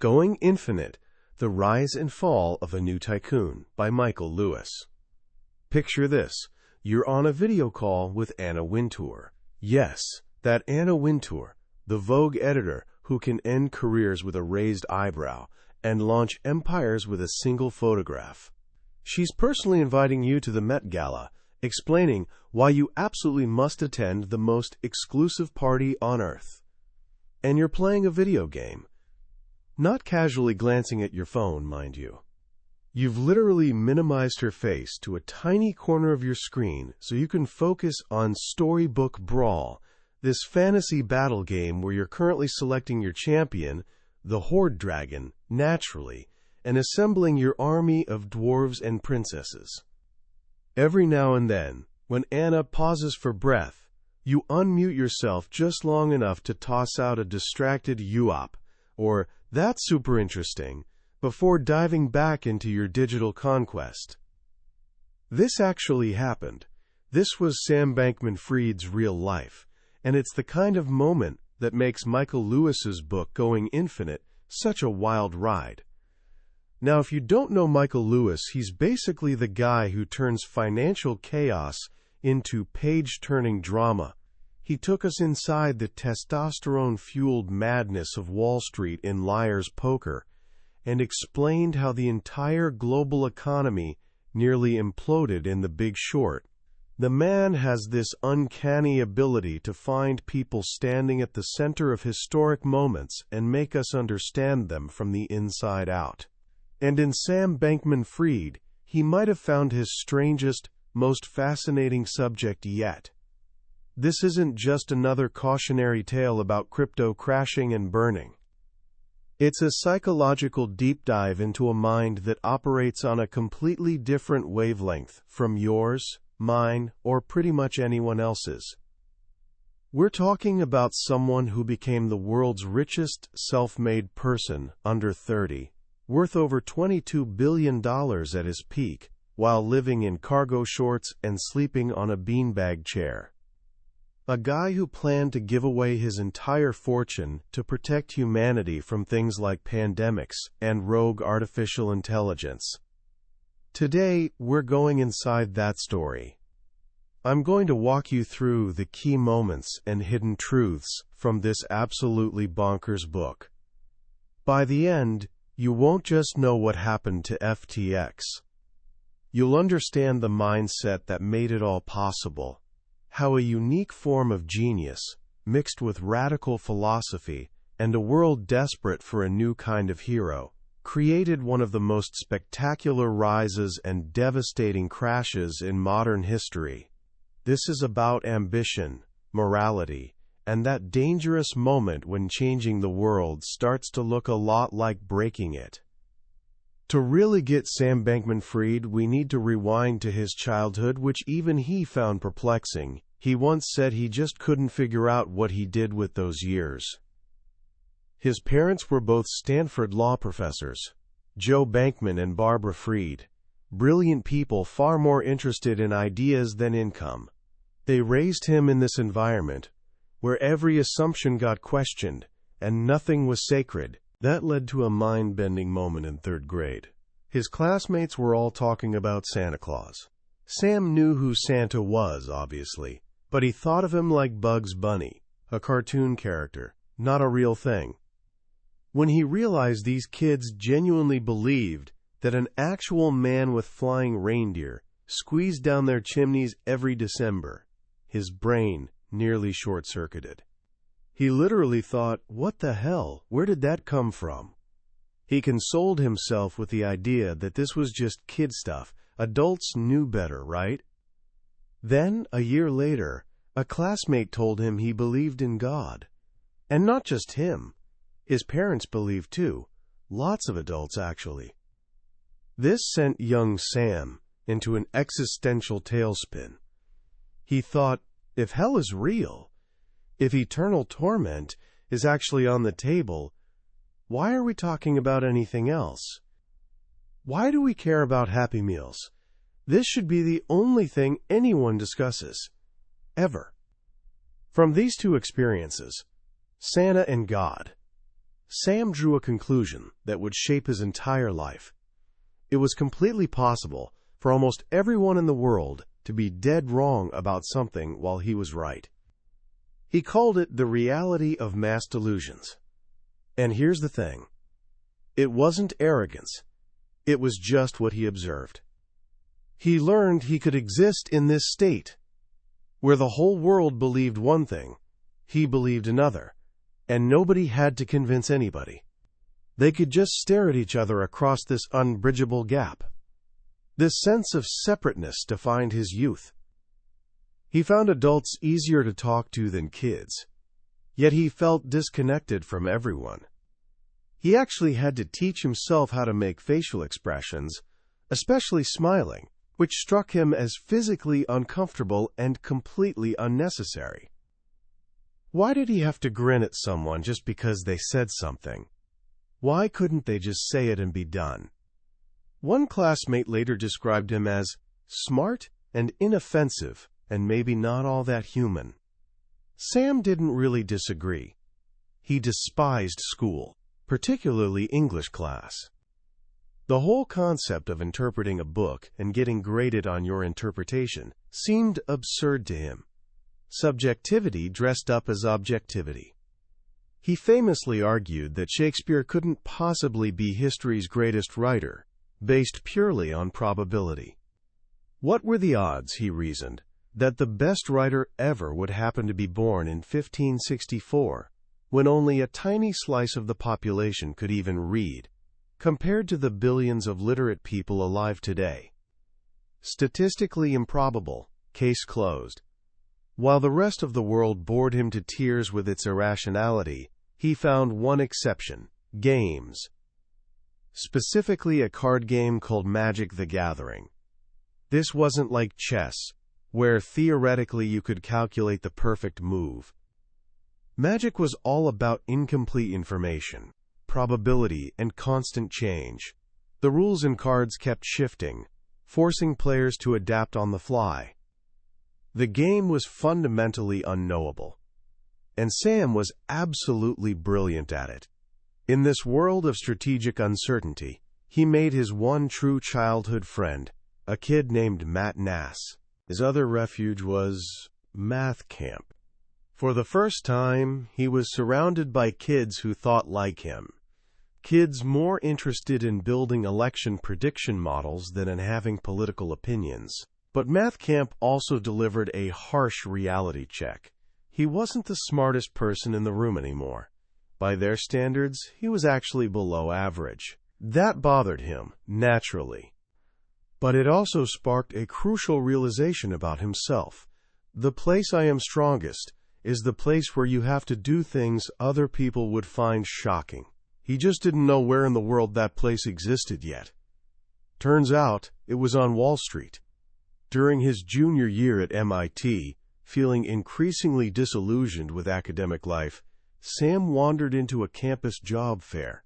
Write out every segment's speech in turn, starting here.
Going Infinite, The Rise and Fall of a New Tycoon by Michael Lewis. Picture this. You're on a video call with Anna Wintour. Yes, that Anna Wintour, the Vogue editor who can end careers with a raised eyebrow and launch empires with a single photograph. She's personally inviting you to the Met Gala, explaining why you absolutely must attend the most exclusive party on Earth. And you're playing a video game. Not casually glancing at your phone, mind you. You've literally minimized her face to a tiny corner of your screen so you can focus on Storybook Brawl, this fantasy battle game where you're currently selecting your champion, the Horde Dragon, naturally, and assembling your army of dwarves and princesses. Every now and then, when Anna pauses for breath, you unmute yourself just long enough to toss out a distracted "Yuop," or "That's super interesting," before diving back into your digital conquest. This actually happened. This was Sam Bankman-Fried's real life, and it's the kind of moment that makes Michael Lewis's book Going Infinite such a wild ride. Now, if you don't know Michael Lewis, he's basically the guy who turns financial chaos into page-turning drama. He took us inside the testosterone-fueled madness of Wall Street in Liar's Poker and explained how the entire global economy nearly imploded in The Big Short. The man has this uncanny ability to find people standing at the center of historic moments and make us understand them from the inside out. And in Sam Bankman-Fried, he might have found his strangest, most fascinating subject yet. This isn't just another cautionary tale about crypto crashing and burning. It's a psychological deep dive into a mind that operates on a completely different wavelength from yours, mine, or pretty much anyone else's. We're talking about someone who became the world's richest self-made person under 30, worth over $22 billion at his peak, while living in cargo shorts and sleeping on a beanbag chair. A guy who planned to give away his entire fortune to protect humanity from things like pandemics and rogue artificial intelligence. Today, we're going inside that story. I'm going to walk you through the key moments and hidden truths from this absolutely bonkers book. By the end, you won't just know what happened to FTX. You'll understand the mindset that made it all possible. How a unique form of genius, mixed with radical philosophy and a world desperate for a new kind of hero, created one of the most spectacular rises and devastating crashes in modern history. This is about ambition, morality, and that dangerous moment when changing the world starts to look a lot like breaking it. To really get Sam Bankman-Fried, we need to rewind to his childhood, which even he found perplexing. He once said he just couldn't figure out what he did with those years. His parents were both Stanford law professors, Joe Bankman and Barbara Fried, brilliant people far more interested in ideas than income. They raised him in this environment, where every assumption got questioned and nothing was sacred. That led to a mind-bending moment in third grade. His classmates were all talking about Santa Claus. Sam knew who Santa was, obviously, but he thought of him like Bugs Bunny, a cartoon character, not a real thing. When he realized these kids genuinely believed that an actual man with flying reindeer squeezed down their chimneys every December, his brain nearly short-circuited. He literally thought, what the hell, where did that come from? He consoled himself with the idea that this was just kid stuff. Adults knew better, right? Then, a year later, a classmate told him he believed in God. And not just him. His parents believed too. Lots of adults, actually. This sent young Sam into an existential tailspin. He thought, if hell is real, if eternal torment is actually on the table, why are we talking about anything else? Why do we care about Happy Meals? This should be the only thing anyone discusses, ever. From these two experiences, Santa and God, Sam drew a conclusion that would shape his entire life. It was completely possible for almost everyone in the world to be dead wrong about something while he was right. He called it the reality of mass delusions. And here's the thing. It wasn't arrogance. It was just what he observed. He learned he could exist in this state, where the whole world believed one thing, he believed another, and nobody had to convince anybody. They could just stare at each other across this unbridgeable gap. This sense of separateness defined his youth. He found adults easier to talk to than kids, yet he felt disconnected from everyone. He actually had to teach himself how to make facial expressions, especially smiling, which struck him as physically uncomfortable and completely unnecessary. Why did he have to grin at someone just because they said something? Why couldn't they just say it and be done? One classmate later described him as smart and inoffensive and maybe not all that human. Sam didn't really disagree. He despised school, particularly English class. The whole concept of interpreting a book and getting graded on your interpretation seemed absurd to him. Subjectivity dressed up as objectivity. He famously argued that Shakespeare couldn't possibly be history's greatest writer, based purely on probability. What were the odds, he reasoned, that the best writer ever would happen to be born in 1564, when only a tiny slice of the population could even read, compared to the billions of literate people alive today? Statistically improbable, case closed. While the rest of the world bored him to tears with its irrationality, he found one exception: games. Specifically a card game called Magic: The Gathering. This wasn't like chess, where theoretically you could calculate the perfect move. Magic was all about incomplete information, probability, and constant change. The rules in cards kept shifting, forcing players to adapt on the fly. The game was fundamentally unknowable, and Sam was absolutely brilliant at it. In this world of strategic uncertainty, he made his one true childhood friend, a kid named Matt Nass. His other refuge was math camp. For the first time, he was surrounded by kids who thought like him. Kids more interested in building election prediction models than in having political opinions. But math camp also delivered a harsh reality check. He wasn't the smartest person in the room anymore. By their standards, he was actually below average. That bothered him, naturally. But it also sparked a crucial realization about himself. The place I am strongest is the place where you have to do things other people would find shocking. He just didn't know where in the world that place existed yet. Turns out, it was on Wall Street. During his junior year at MIT, feeling increasingly disillusioned with academic life, Sam wandered into a campus job fair.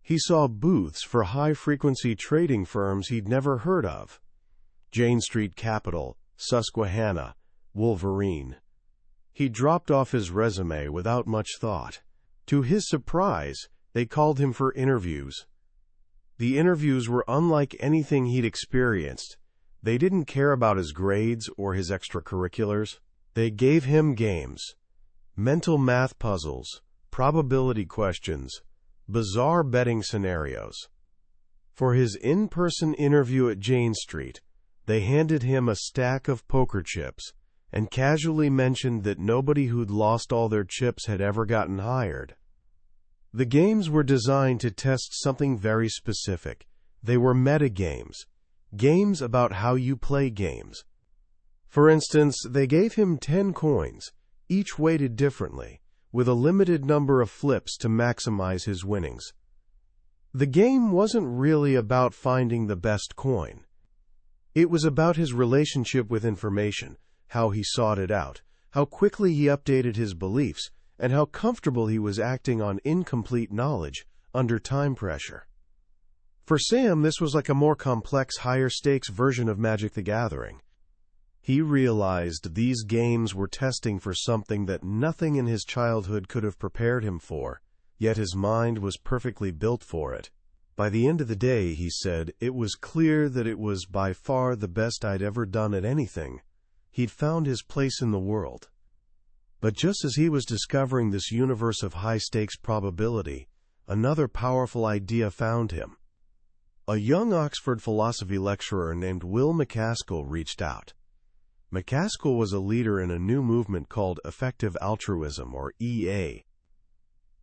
He saw booths for high-frequency trading firms he'd never heard of: Jane Street Capital, Susquehanna, Wolverine. He dropped off his resume without much thought. To his surprise, they called him for interviews. The interviews were unlike anything he'd experienced. They didn't care about his grades or his extracurriculars. They gave him games, mental math puzzles, probability questions, bizarre betting scenarios. For his in-person interview at Jane Street, they handed him a stack of poker chips and casually mentioned that nobody who'd lost all their chips had ever gotten hired. The games were designed to test something very specific. They were metagames. Games about how you play games. For instance, they gave him 10 coins, each weighted differently, with a limited number of flips to maximize his winnings. The game wasn't really about finding the best coin. It was about his relationship with information, how he sought it out, how quickly he updated his beliefs, and how comfortable he was acting on incomplete knowledge under time pressure. For Sam, this was like a more complex, higher-stakes version of Magic: The Gathering. He realized these games were testing for something that nothing in his childhood could have prepared him for: yet his mind was perfectly built for it. By the end of the day, he said, it was clear that it was by far the best I'd ever done at anything. He'd found his place in the world. But just as he was discovering this universe of high-stakes probability, another powerful idea found him. A young Oxford philosophy lecturer named Will MacAskill reached out. MacAskill was a leader in a new movement called effective altruism, or EA.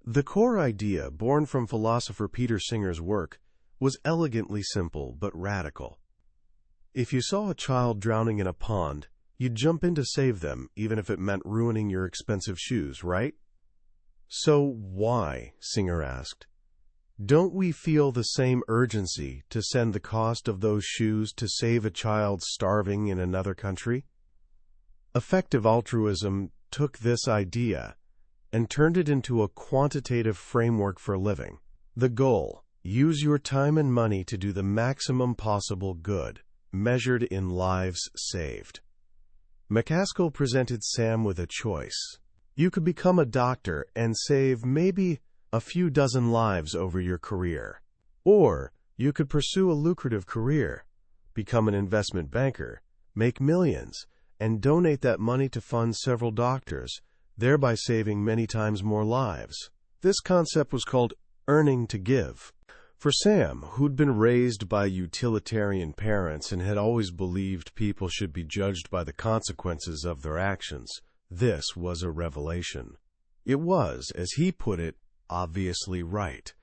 The core idea, born from philosopher Peter Singer's work, was elegantly simple but radical. If you saw a child drowning in a pond, you'd jump in to save them, even if it meant ruining your expensive shoes, right? So why, Singer asked, don't we feel the same urgency to send the cost of those shoes to save a child starving in another country? Effective altruism took this idea and turned it into a quantitative framework for living. The goal: use your time and money to do the maximum possible good, measured in lives saved. MacAskill presented Sam with a choice. You could become a doctor and save maybe a few dozen lives over your career. Or you could pursue a lucrative career, become an investment banker, make millions, and donate that money to fund several doctors, thereby saving many times more lives. This concept was called earning to give. For Sam, who'd been raised by utilitarian parents and had always believed people should be judged by the consequences of their actions, this was a revelation. It was, as he put it, obviously right.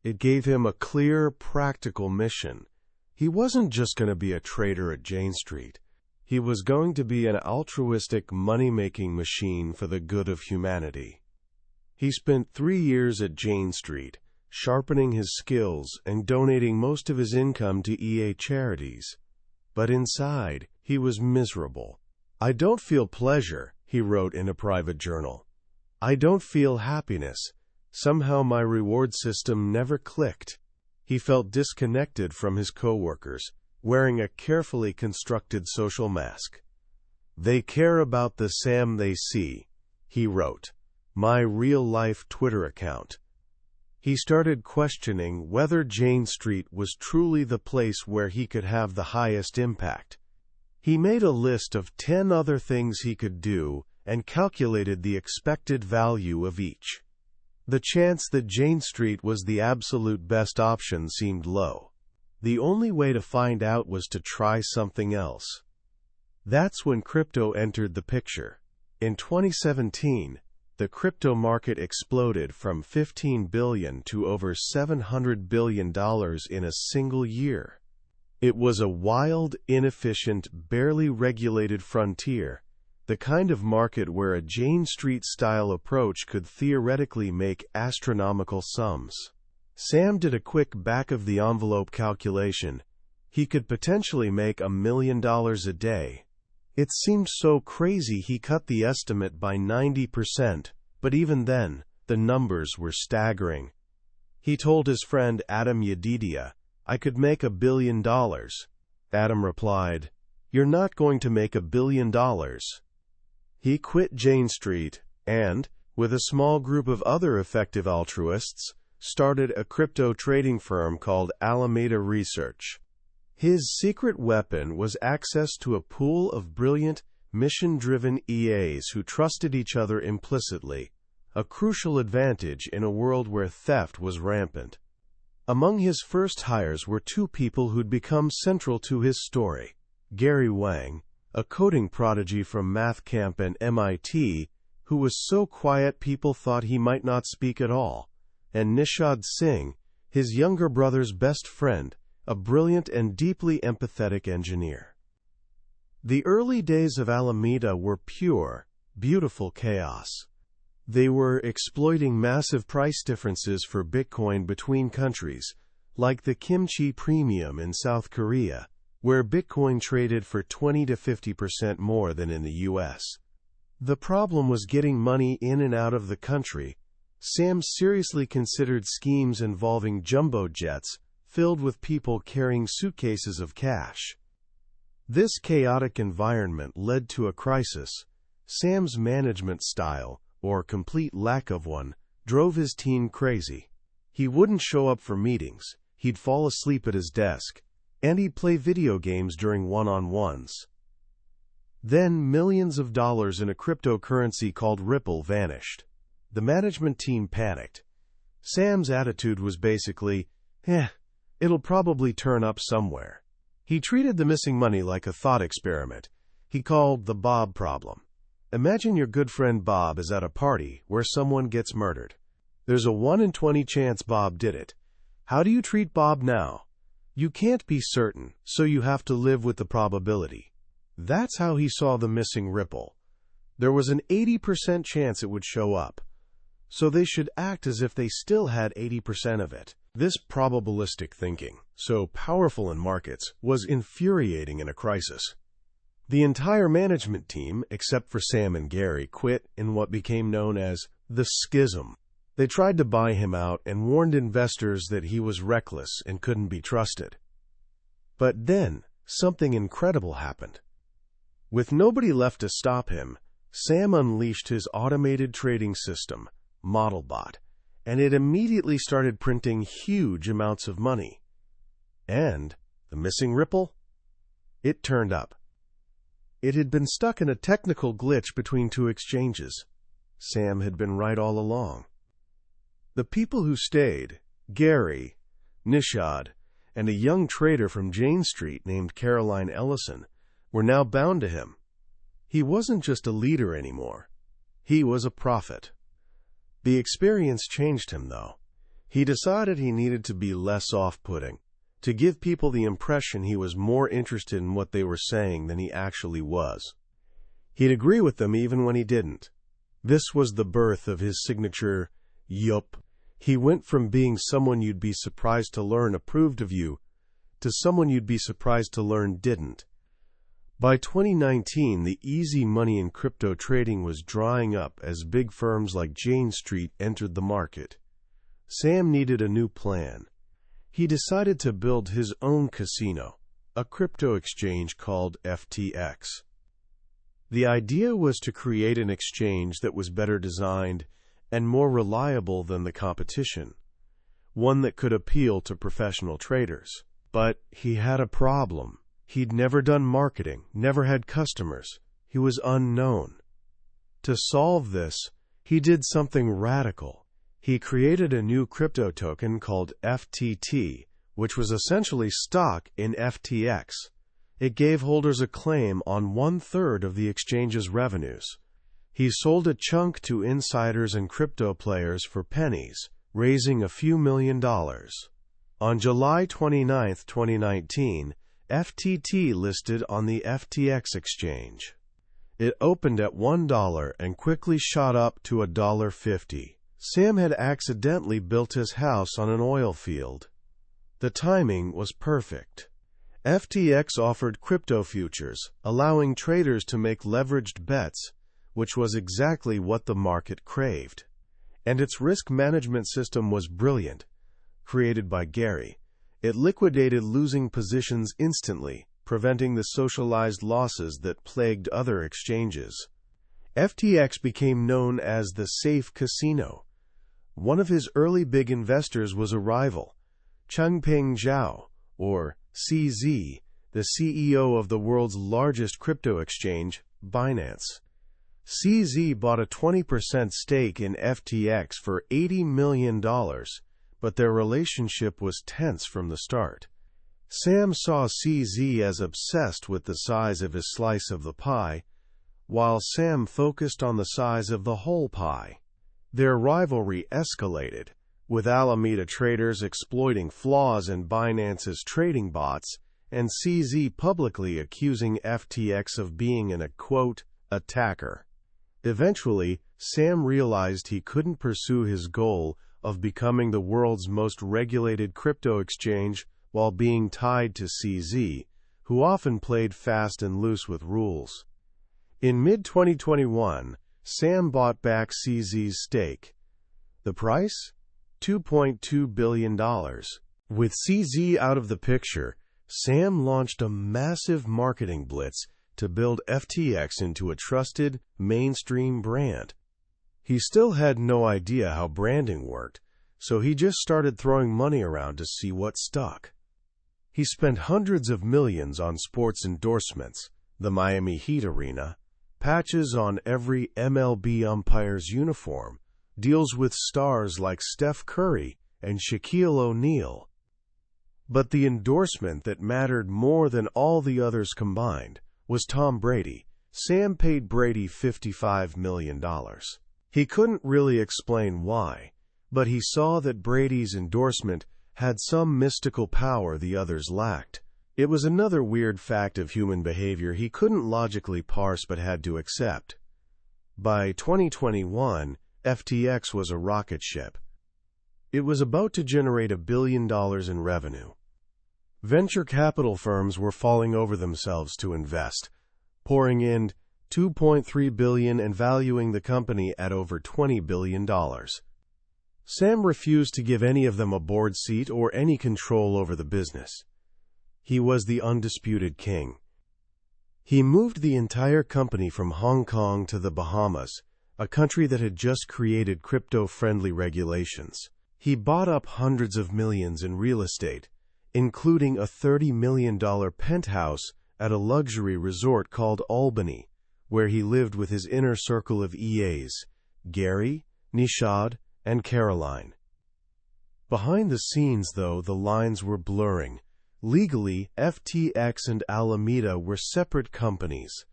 It gave him a clear, practical mission. He wasn't just going to be a trader at Jane Street. He was going to be an altruistic money-making machine for the good of humanity. He spent 3 years at Jane Street, sharpening his skills and donating most of his income to EA charities. But inside, he was miserable. I don't feel pleasure, he wrote in a private journal. I don't feel happiness. Somehow my reward system never clicked. He felt disconnected from his coworkers, wearing a carefully constructed social mask. They care about the Sam they see, he wrote. My real-life Twitter account. He started questioning whether Jane Street was truly the place where he could have the highest impact. He made a list of 10 other things he could do and calculated the expected value of each. The chance that Jane Street was the absolute best option seemed low. The only way to find out was to try something else. That's when crypto entered the picture. In 2017, the crypto market exploded from $15 billion to over $700 billion in a single year. It was a wild, inefficient, barely regulated frontier, the kind of market where a Jane Street-style approach could theoretically make astronomical sums. Sam did a quick back-of-the-envelope calculation. He could potentially make $1 million a day. It seemed so crazy he cut the estimate by 90%, but even then, the numbers were staggering. He told his friend Adam Yedidia, I could make $1 billion. Adam replied, You're not going to make $1 billion. He quit Jane Street and, with a small group of other effective altruists, started a crypto trading firm called Alameda Research. His secret weapon was access to a pool of brilliant, mission-driven EAs who trusted each other implicitly, a crucial advantage in a world where theft was rampant. Among his first hires were 2 people who'd become central to his story: Gary Wang, a coding prodigy from math camp and MIT, who was so quiet people thought he might not speak at all, and Nishad Singh, his younger brother's best friend, a brilliant and deeply empathetic engineer. The early days of Alameda were pure, beautiful chaos. They were exploiting massive price differences for Bitcoin between countries, like the kimchi premium in South Korea, where Bitcoin traded for 20 to 50% more than in the US. The problem was getting money in and out of the country. Sam seriously considered schemes involving jumbo jets filled with people carrying suitcases of cash. This chaotic environment led to a crisis. Sam's management style, or complete lack of one, drove his team crazy. He wouldn't show up for meetings, he'd fall asleep at his desk, and he'd play video games during one-on-ones. Then millions of dollars in a cryptocurrency called Ripple vanished. The management team panicked. Sam's attitude was basically, it'll probably turn up somewhere. He treated the missing money like a thought experiment. He called the Bob problem. Imagine your good friend Bob is at a party where someone gets murdered. There's a 1 in 20 chance Bob did it. How do you treat Bob now? You can't be certain, so you have to live with the probability. That's how he saw the missing Ripple. There was an 80% chance it would show up, so they should act as if they still had 80% of it. This probabilistic thinking, so powerful in markets, was infuriating in a crisis. The entire management team, except for Sam and Gary, quit in what became known as the schism. They tried to buy him out and warned investors that he was reckless and couldn't be trusted. But then, something incredible happened. With nobody left to stop him, Sam unleashed his automated trading system, ModelBot, and it immediately started printing huge amounts of money. And the missing Ripple? It turned up. It had been stuck in a technical glitch between two exchanges. Sam had been right all along. The people who stayed, Gary, Nishad, and a young trader from Jane Street named Caroline Ellison, were now bound to him. He wasn't just a leader anymore. He was a prophet. The experience changed him, though. He decided he needed to be less off-putting, to give people the impression he was more interested in what they were saying than he actually was. He'd agree with them even when he didn't. This was the birth of his signature, yup. He went from being someone you'd be surprised to learn approved of you, to someone you'd be surprised to learn didn't. By 2019, the easy money in crypto trading was drying up as big firms like Jane Street entered the market. Sam needed a new plan. He decided to build his own casino, a crypto exchange called FTX. The idea was to create an exchange that was better designed and more reliable than the competition, one that could appeal to professional traders. But he had a problem. He'd never done marketing, never had customers. He was unknown. To solve this, he did something radical. He created a new crypto token called FTT, which was essentially stock in FTX. It gave holders a claim on 1/3 of the exchange's revenues. He sold a chunk to insiders and crypto players for pennies, raising a few $1 million. On July 29, 2019, FTT listed on the FTX exchange. It opened at $1 and quickly shot up to $1.50. Sam had accidentally built his house on an oil field. The timing was perfect. FTX offered crypto futures, allowing traders to make leveraged bets, which was exactly what the market craved. And its risk management system was brilliant. Created by Gary, it liquidated losing positions instantly, preventing the socialized losses that plagued other exchanges. FTX became known as the Safe Casino. One of his early big investors was a rival, Changpeng Zhao, or CZ, the CEO of the world's largest crypto exchange, Binance. CZ bought a 20% stake in FTX for $80 million, but their relationship was tense from the start. Sam saw CZ as obsessed with the size of his slice of the pie, while Sam focused on the size of the whole pie. Their rivalry escalated, with Alameda traders exploiting flaws in Binance's trading bots and CZ publicly accusing FTX of being an, quote, attacker. Eventually, Sam realized he couldn't pursue his goal of becoming the world's most regulated crypto exchange while being tied to CZ, who often played fast and loose with rules. In mid-2021, Sam bought back CZ's stake. The price? $2.2 billion. With CZ out of the picture, Sam launched a massive marketing blitz to build FTX into a trusted, mainstream brand. He still had no idea how branding worked, so he just started throwing money around to see what stuck. He spent hundreds of millions on sports endorsements, the Miami Heat arena, patches on every MLB umpire's uniform, deals with stars like Steph Curry and Shaquille O'Neal. But the endorsement that mattered more than all the others combined was Tom Brady. Sam paid Brady $55 million. He couldn't really explain why, but he saw that Brady's endorsement had some mystical power the others lacked. It was another weird fact of human behavior he couldn't logically parse but had to accept. By 2021, FTX was a rocket ship. It was about to generate $1 billion in revenue. Venture capital firms were falling over themselves to invest, pouring in $2.3 billion and valuing the company at over $20 billion. Sam refused to give any of them a board seat or any control over the business. He was the undisputed king. He moved the entire company from Hong Kong to the Bahamas, a country that had just created crypto-friendly regulations. He bought up hundreds of millions in real estate, including a $30 million penthouse at a luxury resort called Albany, where he lived with his inner circle of EAs, Gary, Nishad, and Caroline. Behind the scenes, though, the lines were blurring. Legally, FTX and Alameda were separate companies.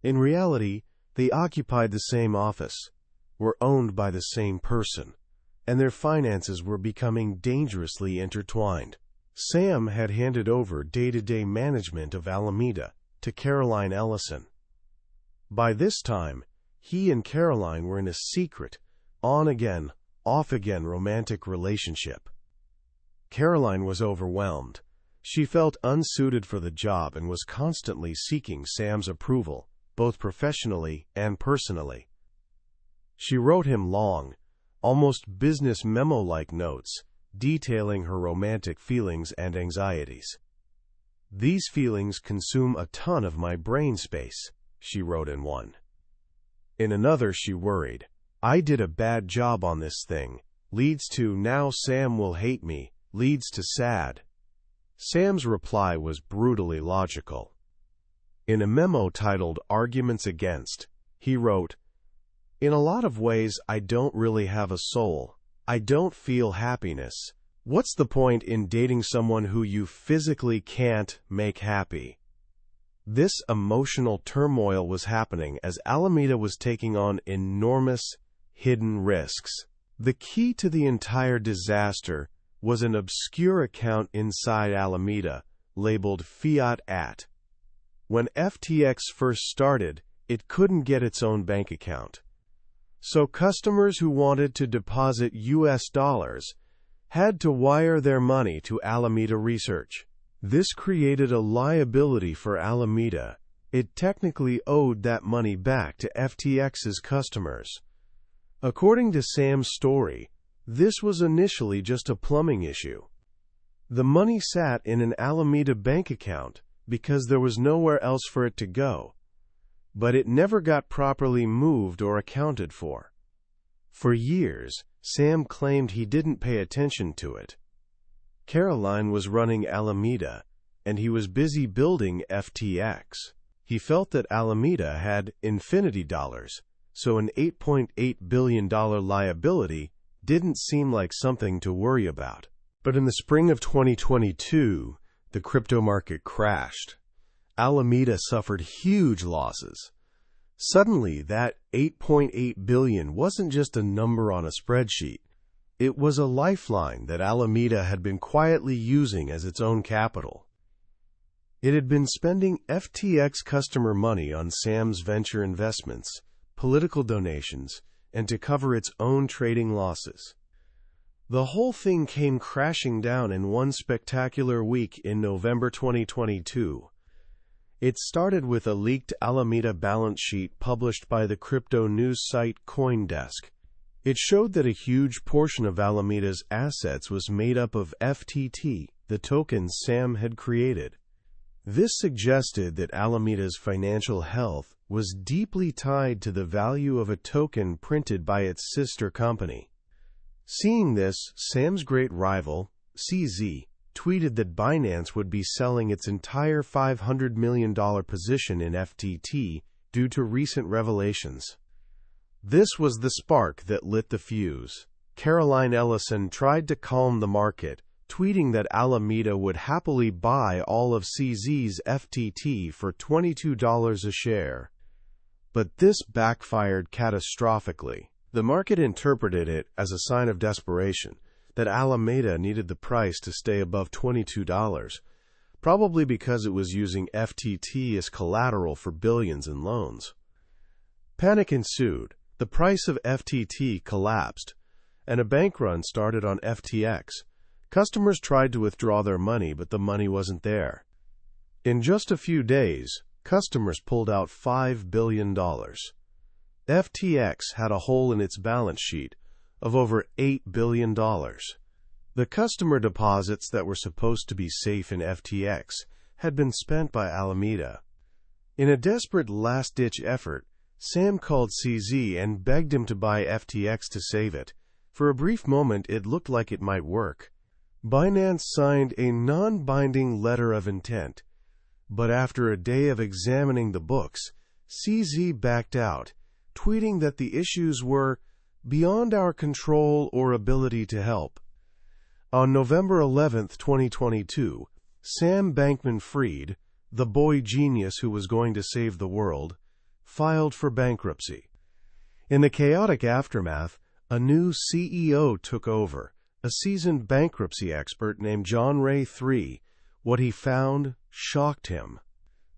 In reality, they occupied the same office, were owned by the same person, and their finances were becoming dangerously intertwined. Sam had handed over day-to-day management of Alameda to Caroline Ellison. By this time, he and Caroline were in a secret, on-again, off-again romantic relationship. Caroline was overwhelmed. She felt unsuited for the job and was constantly seeking Sam's approval, both professionally and personally. She wrote him long, almost business memo-like notes, detailing her romantic feelings and anxieties. "These feelings consume a ton of my brain space," she wrote in one. In another, she worried, "I did a bad job on this thing, leads to now Sam will hate me, leads to sad." Sam's reply was brutally logical. In a memo titled Arguments Against, he wrote, "In a lot of ways, I don't really have a soul. I don't feel happiness. What's the point in dating someone who you physically can't make happy?" This emotional turmoil was happening as Alameda was taking on enormous, hidden risks. The key to the entire disaster was an obscure account inside Alameda, labeled Fiat At. When FTX first started, it couldn't get its own bank account. So customers who wanted to deposit US dollars had to wire their money to Alameda Research. This created a liability for Alameda. It technically owed that money back to FTX's customers. According to Sam's story, this was initially just a plumbing issue. The money sat in an Alameda bank account because there was nowhere else for it to go, but it never got properly moved or accounted for. For years, Sam claimed he didn't pay attention to it. Caroline was running Alameda, and he was busy building FTX. He felt that Alameda had infinity dollars, so an $8.8 billion liability didn't seem like something to worry about. But in the spring of 2022, the crypto market crashed. Alameda suffered huge losses. Suddenly, that $8.8 billion wasn't just a number on a spreadsheet. It was a lifeline that Alameda had been quietly using as its own capital. It had been spending FTX customer money on Sam's venture investments, political donations, and to cover its own trading losses. The whole thing came crashing down in one spectacular week in November 2022. It started with a leaked Alameda balance sheet published by the crypto news site CoinDesk. It showed that a huge portion of Alameda's assets was made up of FTT, the tokens Sam had created. This suggested that Alameda's financial health was deeply tied to the value of a token printed by its sister company. Seeing this, Sam's great rival, CZ, tweeted that Binance would be selling its entire $500 million position in FTT due to recent revelations. This was the spark that lit the fuse. Caroline Ellison tried to calm the market, tweeting that Alameda would happily buy all of CZ's FTT for $22 a share. But this backfired catastrophically. The market interpreted it as a sign of desperation, that Alameda needed the price to stay above $22, probably because it was using FTT as collateral for billions in loans. Panic ensued. The price of FTT collapsed, and a bank run started on FTX. Customers tried to withdraw their money, but the money wasn't there. In just a few days, customers pulled out $5 billion. FTX had a hole in its balance sheet of over $8 billion. The customer deposits that were supposed to be safe in FTX had been spent by Alameda. In a desperate last-ditch effort, Sam called CZ and begged him to buy FTX to save it. For a brief moment, it looked like it might work. Binance signed a non-binding letter of intent, but after a day of examining the books, CZ backed out, tweeting that the issues were beyond our control or ability to help. On November 11, 2022, Sam Bankman-Fried, the boy genius who was going to save the world, filed for bankruptcy. In the chaotic aftermath, a new CEO took over, a seasoned bankruptcy expert named John Ray III. What he found shocked him.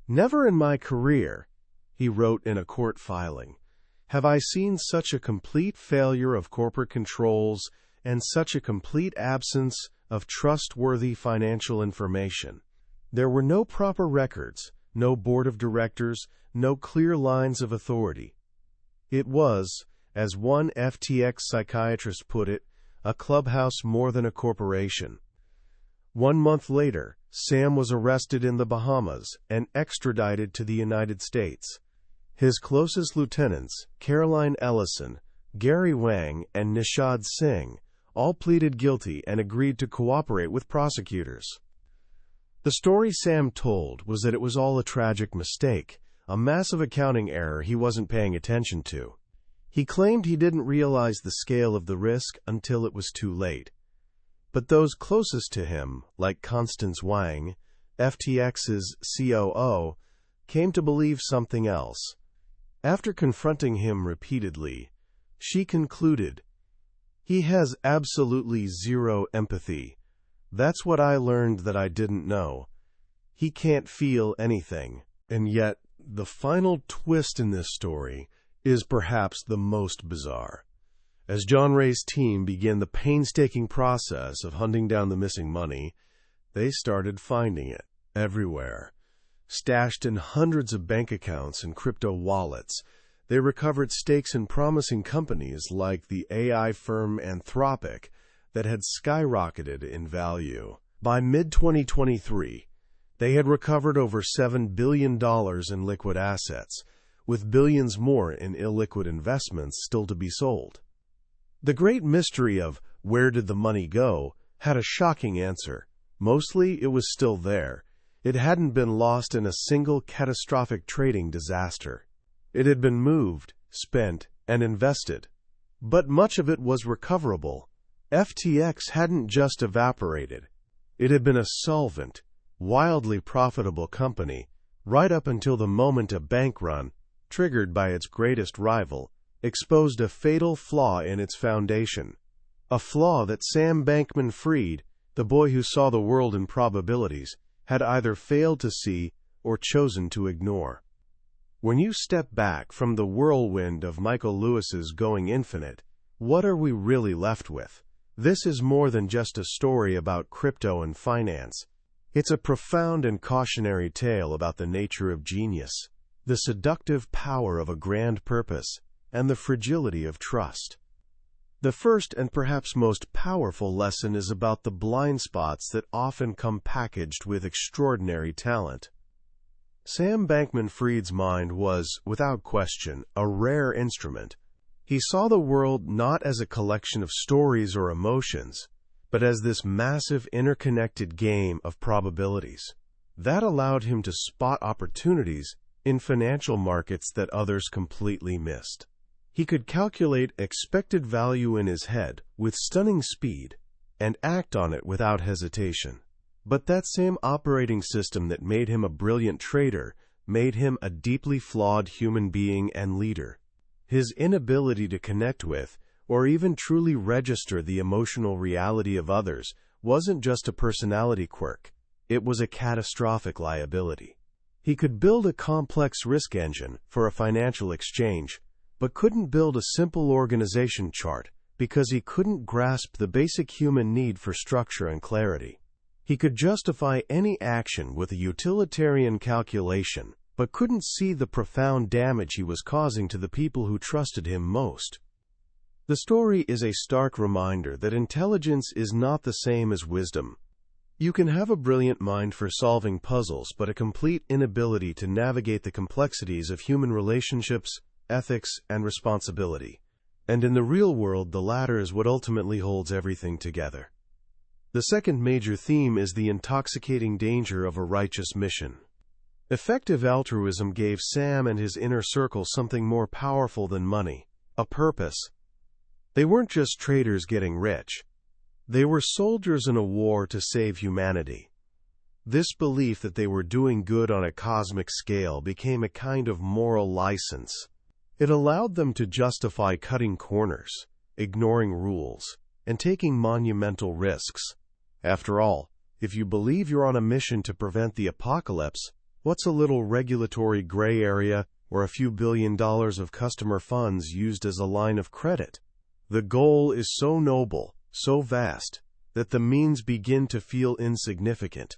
"Never in my career," he wrote in a court filing, "have I seen such a complete failure of corporate controls and such a complete absence of trustworthy financial information. There were no proper records, no board of directors, no clear lines of authority. It was, as one FTX psychiatrist put it, a clubhouse more than a corporation." 1 month later, Sam was arrested in the Bahamas and extradited to the United States. His closest lieutenants, Caroline Ellison, Gary Wang, and Nishad Singh, all pleaded guilty and agreed to cooperate with prosecutors. The story Sam told was that it was all a tragic mistake, a massive accounting error he wasn't paying attention to. He claimed he didn't realize the scale of the risk until it was too late. But those closest to him, like Constance Wang, FTX's COO, came to believe something else. After confronting him repeatedly, she concluded, "He has absolutely zero empathy. That's what I learned that I didn't know. He can't feel anything." And yet, the final twist in this story is perhaps the most bizarre. As John Ray's team began the painstaking process of hunting down the missing money, they started finding it everywhere. Stashed in hundreds of bank accounts and crypto wallets, they recovered stakes in promising companies like the AI firm Anthropic that had skyrocketed in value. By mid-2023, they had recovered over $7 billion in liquid assets, with billions more in illiquid investments still to be sold. The great mystery of where did the money go had a shocking answer. Mostly it was still there. It hadn't been lost in a single catastrophic trading disaster. It had been moved, spent, and invested. But much of it was recoverable. FTX hadn't just evaporated. It had been a solvent, wildly profitable company, right up until the moment a bank run, triggered by its greatest rival, exposed a fatal flaw in its foundation. A flaw that Sam Bankman-Fried, the boy who saw the world in probabilities, had either failed to see or chosen to ignore. When you step back from the whirlwind of Michael Lewis's Going Infinite, what are we really left with? This is more than just a story about crypto and finance. It's a profound and cautionary tale about the nature of genius, the seductive power of a grand purpose, and the fragility of trust. The first and perhaps most powerful lesson is about the blind spots that often come packaged with extraordinary talent. Sam Bankman-Fried's mind was, without question, a rare instrument. He saw the world not as a collection of stories or emotions, but as this massive interconnected game of probabilities. That allowed him to spot opportunities in financial markets that others completely missed. He could calculate expected value in his head with stunning speed and act on it without hesitation. But that same operating system that made him a brilliant trader made him a deeply flawed human being and leader. His inability to connect with, or even truly register the emotional reality of others, wasn't just a personality quirk. It was a catastrophic liability. He could build a complex risk engine for a financial exchange, but couldn't build a simple organization chart because he couldn't grasp the basic human need for structure and clarity. He could justify any action with a utilitarian calculation, but couldn't see the profound damage he was causing to the people who trusted him most. The story is a stark reminder that intelligence is not the same as wisdom. You can have a brilliant mind for solving puzzles, but a complete inability to navigate the complexities of human relationships, ethics, and responsibility. And in the real world, the latter is what ultimately holds everything together. The second major theme is the intoxicating danger of a righteous mission. Effective altruism gave Sam and his inner circle something more powerful than money: a purpose. They weren't just traders getting rich. They were soldiers in a war to save humanity. This belief that they were doing good on a cosmic scale became a kind of moral license. It allowed them to justify cutting corners, ignoring rules, and taking monumental risks. After all, if you believe you're on a mission to prevent the apocalypse, what's a little regulatory gray area or a few $1 billion of customer funds used as a line of credit? The goal is so noble, so vast, that the means begin to feel insignificant.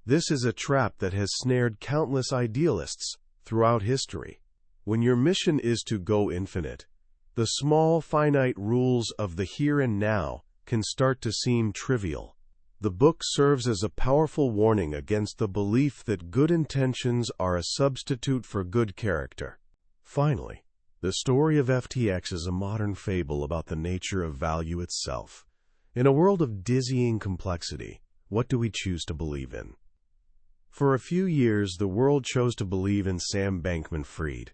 This is a trap that has snared countless idealists throughout history. When your mission is to go infinite, the small, finite rules of the here and now can start to seem trivial. The book serves as a powerful warning against the belief that good intentions are a substitute for good character. Finally, the story of FTX is a modern fable about the nature of value itself. In a world of dizzying complexity, what do we choose to believe in? For a few years, the world chose to believe in Sam Bankman-Fried.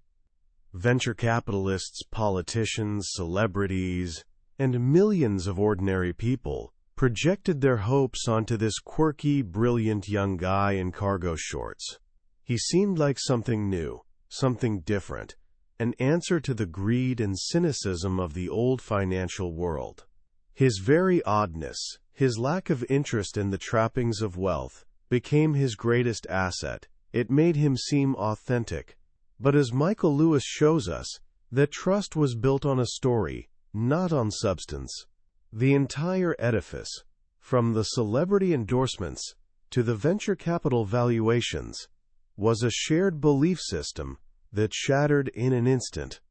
Venture capitalists, politicians, celebrities, and millions of ordinary people projected their hopes onto this quirky, brilliant young guy in cargo shorts. He seemed like something new, something different, an answer to the greed and cynicism of the old financial world. His very oddness, his lack of interest in the trappings of wealth, became his greatest asset. It made him seem authentic. But as Michael Lewis shows us, that trust was built on a story, not on substance. The entire edifice, from the celebrity endorsements to the venture capital valuations, was a shared belief system that shattered in an instant.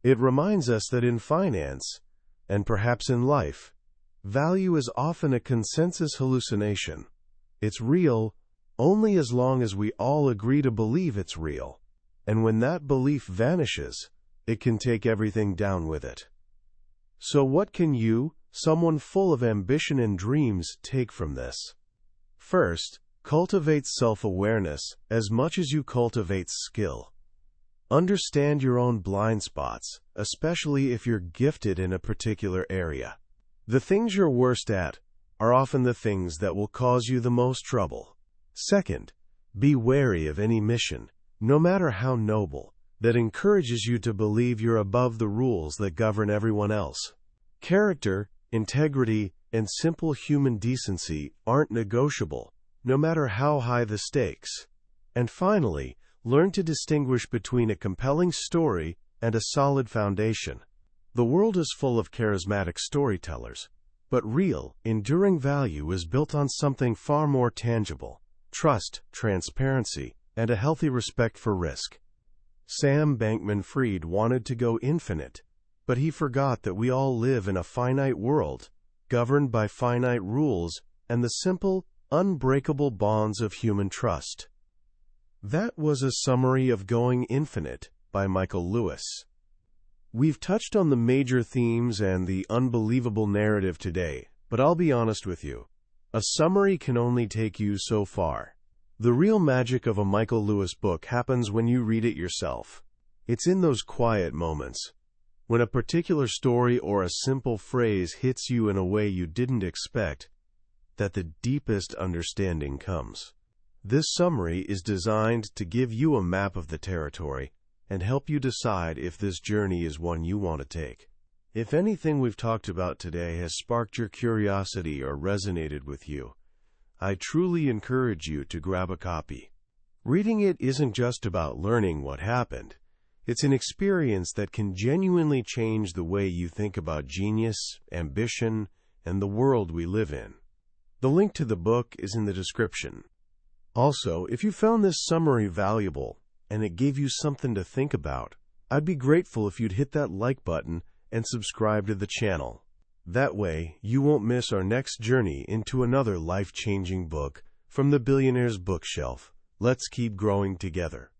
It reminds us that in finance, and perhaps in life, value is often a consensus hallucination. It's real only as long as we all agree to believe it's real. And when that belief vanishes, it can take everything down with it. So what can you, someone full of ambition and dreams, take from this? First, cultivate self-awareness as much as you cultivate skill. Understand your own blind spots, especially if you're gifted in a particular area. The things you're worst at are often the things that will cause you the most trouble. Second, be wary of any mission, no matter how noble, that encourages you to believe you're above the rules that govern everyone else. Character, integrity, and simple human decency aren't negotiable, no matter how high the stakes. And finally, learn to distinguish between a compelling story and a solid foundation. The world is full of charismatic storytellers, but real, enduring value is built on something far more tangible: trust, transparency, and a healthy respect for risk. Sam Bankman-Fried wanted to go infinite, but he forgot that we all live in a finite world, governed by finite rules and the simple, unbreakable bonds of human trust. That was a summary of Going Infinite by Michael Lewis. We've touched on the major themes and the unbelievable narrative today, but I'll be honest with you. A summary can only take you so far. The real magic of a Michael Lewis book happens when you read it yourself. It's in those quiet moments, when a particular story or a simple phrase hits you in a way you didn't expect, that the deepest understanding comes. This summary is designed to give you a map of the territory and help you decide if this journey is one you want to take. If anything we've talked about today has sparked your curiosity or resonated with you, I truly encourage you to grab a copy. Reading it isn't just about learning what happened. It's an experience that can genuinely change the way you think about genius, ambition, and the world we live in. The link to the book is in the description. Also, if you found this summary valuable and it gave you something to think about, I'd be grateful if you'd hit that like button and subscribe to the channel. That way, you won't miss our next journey into another life-changing book from the Billionaire's Bookshelf. Let's keep growing together.